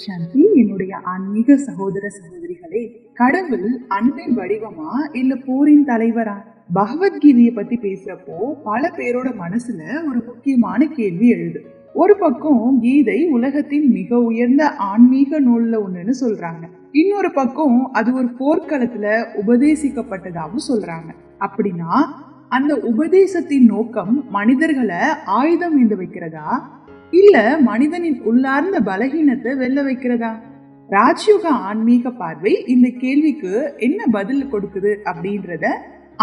சாந்தி. என்னுடைய ஆன்மீக சகோதர சகோதரிகளே, கடவுள் அன்பின் வடிவமா இல்ல போரின் தலைவரா? பகவத்கீதையை பத்தி பேசுறப்போ பல பேரோட மனசுல ஒரு முக்கியமான கேள்வி எழுது. ஒரு பக்கம் கீதை உலகத்தின் மிக உயர்ந்த ஆன்மீக நூல்ல ஒண்ணுன்னு சொல்றாங்க, இன்னொரு பக்கம் அது ஒரு போர்க்களத்துல உபதேசிக்கப்பட்டதாகவும் சொல்றாங்க. அப்படின்னா அந்த உபதேசத்தின் நோக்கம் மனிதர்களை ஆயுதம் ஏந்த வைக்கிறதா இல்ல மனிதனின் உள்ளார்ந்த பலகீனத்தை வெல்ல வைக்கிறதா? ராஜ்யோக ஆன்மீக பார்வை இந்த கேள்விக்கு என்ன பதில் கொடுக்குது அப்படின்றத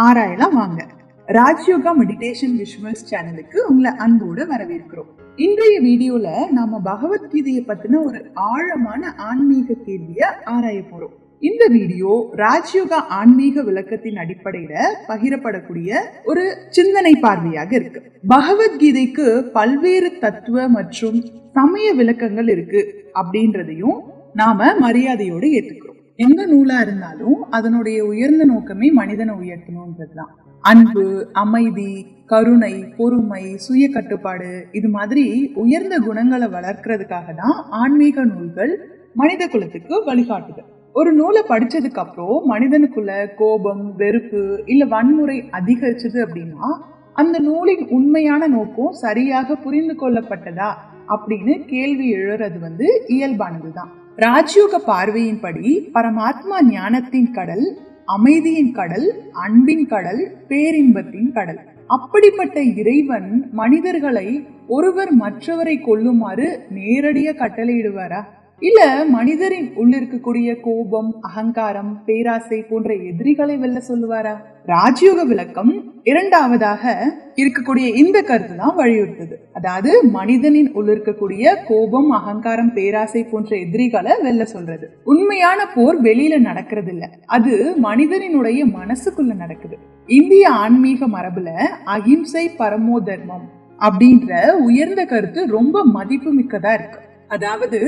ஆராயலாம் வாங்க. ராஜ்யோகா மெடிடேஷன் விஷுவல்ஸ் சேனலுக்கு உங்களை அன்போடு வரவேற்கிறோம். இன்றைய வீடியோல நாம பகவத்கீதையை பத்தின ஒரு ஆழமான ஆன்மீக கேள்வியை ஆராய போறோம். இந்த வீடியோ ராஜ்யோகா ஆன்மீக விளக்கத்தின் அடிப்படையில பகிரப்படக்கூடிய ஒரு சிந்தனை பார்வையாக இருக்கு. பகவத்கீதைக்கு பல்வேறு தத்துவ மற்றும் சமய விளக்கங்கள் இருக்கு அப்படின்றதையும் நாம மரியாதையோடு ஏத்துக்கிறோம். எந்த நூலா இருந்தாலும் அதனுடைய உயர்ந்த நோக்கமே மனிதனை உயர்த்தணும்ன்றதுதான். அன்பு, அமைதி, கருணை, பொறுமை, சுய கட்டுப்பாடு, இது மாதிரி உயர்ந்த குணங்களை வளர்க்கறதுக்காக தான் ஆன்மீக நூல்கள் மனித குலத்துக்கு வழிகாட்டுது. ஒரு நூலை படிச்சதுக்கு அப்புறம் மனிதனுக்குள்ள கோபம், வெறுப்பு இல்ல வன்முறை அதிகரிச்சது அப்படின்னா அந்த நூலின் உண்மையான நோக்கம் சரியாக புரிந்து கொள்ளப்பட்டதா அப்படின்னு கேள்வி எழுறது இயல்பானதுதான். ராஜ்யோக பார்வையின்படி பரமாத்மா ஞானத்தின் கடல், அமைதியின் கடல், அன்பின் கடல், பேரின்பத்தின் கடல். அப்படிப்பட்ட இறைவன் மனிதர்களை ஒருவர் மற்றவரை கொல்லுமாறு நேரடியா கட்டளையிடுவாரா? இல்ல மனிதரின் உள்ளிருக்கக்கூடிய கோபம், அகங்காரம், பேராசை போன்ற எதிரிகளை வெல்ல சொல்லுவாரா? ராஜ்யோக விளக்கம் இரண்டாவதாக இருக்கக்கூடிய இந்த கருத்து தான் வலியுறுத்துது. அதாவது மனிதனின் உள்ளிருக்கக்கூடிய கோபம், அகங்காரம், பேராசை போன்ற எதிரிகளை வெல்ல சொல்றது. உண்மையான போர் வெளியில நடக்கிறது இல்ல, அது மனிதனினுடைய மனசுக்குள்ள நடக்குது. இந்திய ஆன்மீக மரபுல அகிம்சை பரமோ தர்மம் அப்படின்ற உயர்ந்த கருத்து ரொம்ப மதிப்பு மிக்கதா இருக்கு. அதாவது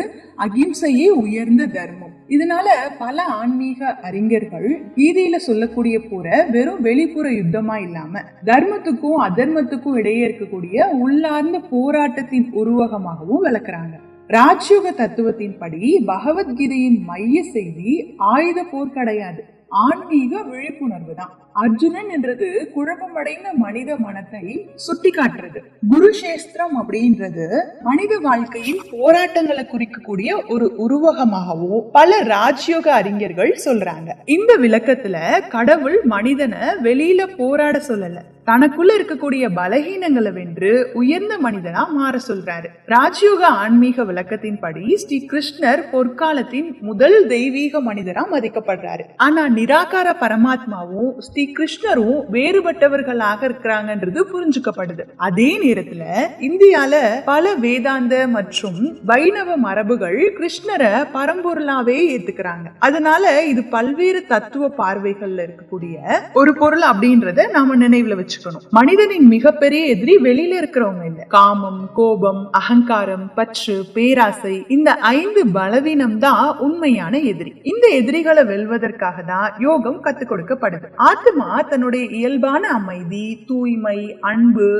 அகிம்சையே உயர்ந்த தர்மம். இதனால பல ஆன்மீக அறிஞர்கள் கீதையில சொல்லக்கூடிய போற வெறும் வெளிப்புற யுத்தமா இல்லாம தர்மத்துக்கும் அதர்மத்துக்கும் இடையே இருக்கக்கூடிய உள்ளார்ந்த போராட்டத்தின் உருவகமாகவும் விளக்குறாங்க. ராஜ்யோக தத்துவத்தின்படி பகவத்கீதையின் மைய செய்தி ஆயுத போர் கிடையாது, ஆன்மீக விழிப்புணர்வு தான். அர்ஜுனன் என்றது குழப்பமடைந்த மனித மனத்தை சுட்டி காட்டுறது. குருஷேஸ்திரம் அப்படின்றது மனித வாழ்க்கையின் போராட்டங்களை குறிக்கக்கூடிய ஒரு உருவகமாகவும் பல ராஜ்யோக அறிஞர்கள் சொல்றாங்க. இந்த விளக்கத்துல கடவுள் மனிதனை வெளியில போராட சொல்லல, தனக்குள்ள இருக்கக்கூடிய பலகீனங்களை வென்று உயர்ந்த மனிதனா மாற சொல்றாரு. ராஜ்யோக ஆன்மீக விளக்கத்தின்படி ஸ்ரீ கிருஷ்ணர் பொற்காலத்தின் முதல் தெய்வீக மனிதரா மதிக்கப்படுறாரு. ஆனா நிராகார பரமாத்மாவும் ஸ்ரீ கிருஷ்ணரும் வேறுபட்டவர்களாக இருக்கிறாங்கன்றது புரிஞ்சுக்கப்படுது. அதே நேரத்துல இந்தியால பல வேதாந்த மற்றும் வைணவ மரபுகள் கிருஷ்ணரை பரம்பொருளாவே ஏத்துக்கிறாங்க. அதனால இது பல்வேறு தத்துவ பார்வைகள்ல இருக்கக்கூடிய ஒரு பொருள் அப்படின்றத நாம நினைவுல வச்சுக்கணும். மனிதனின் மிகப்பெரிய எதிரி வெளியில இருக்கிறவங்க இல்ல, காமம், கோபம், அகங்காரம், பற்று, பேராசை, இந்த 5 பலவீனம் தான் உண்மையான எதிரி. இந்த எதிரிகளை வெல்வதற்காக தான் யோகம் கத்துக் கொடுக்கப்படுது. ஆத்மா தன்னுடைய இயல்பான அமைதி, தூய்மை, அன்பு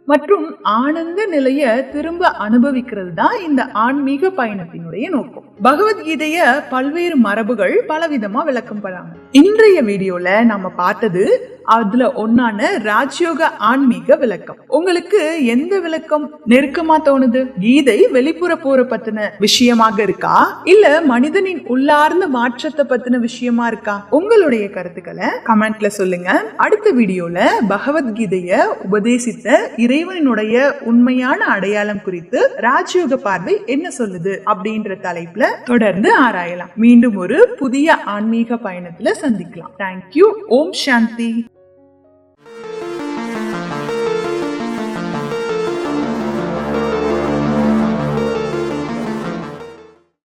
மற்றும் ஆனந்த நிலைய திரும்ப அனுபவிக்கிறது தான் இந்த ஆன்மீக பயணத்தினுடைய நோக்கம். பகவத்கீதைய பல்வேறு மரபுகள் பலவிதமா விளக்கம் பண்றாங்க. இன்றைய வீடியோல நம்ம பார்த்தது அதுல ஒன்னான ராஜ்யோக ஆன்மீக விளக்கம். உங்களுக்கு எந்த விளக்கம் நெருக்கமா தோணுது? கீதை வெளிப்புற போற பத்தின விஷயமாக இருக்கா இல்ல மனிதனின் உள்ளார்ந்த மாற்றத்தை பத்தின விஷயமா இருக்கா? உங்களுடைய கருத்துக்களை கமெண்ட்ல சொல்லுங்க. அடுத்த வீடியோல பகவத்கீதைய உபதேசித்த இறைவனுடைய உண்மையான அடையாளம் குறித்து ராஜ்யோக பார்வை என்ன சொல்லுது அப்படின்ற தலைப்புல தொடர்ந்து ஆராயலாம். மீண்டும் ஒரு புதிய ஆன்மீக பயணத்துல சந்திக்கலாம். தேங்க்யூ. ஓம் சாந்தி.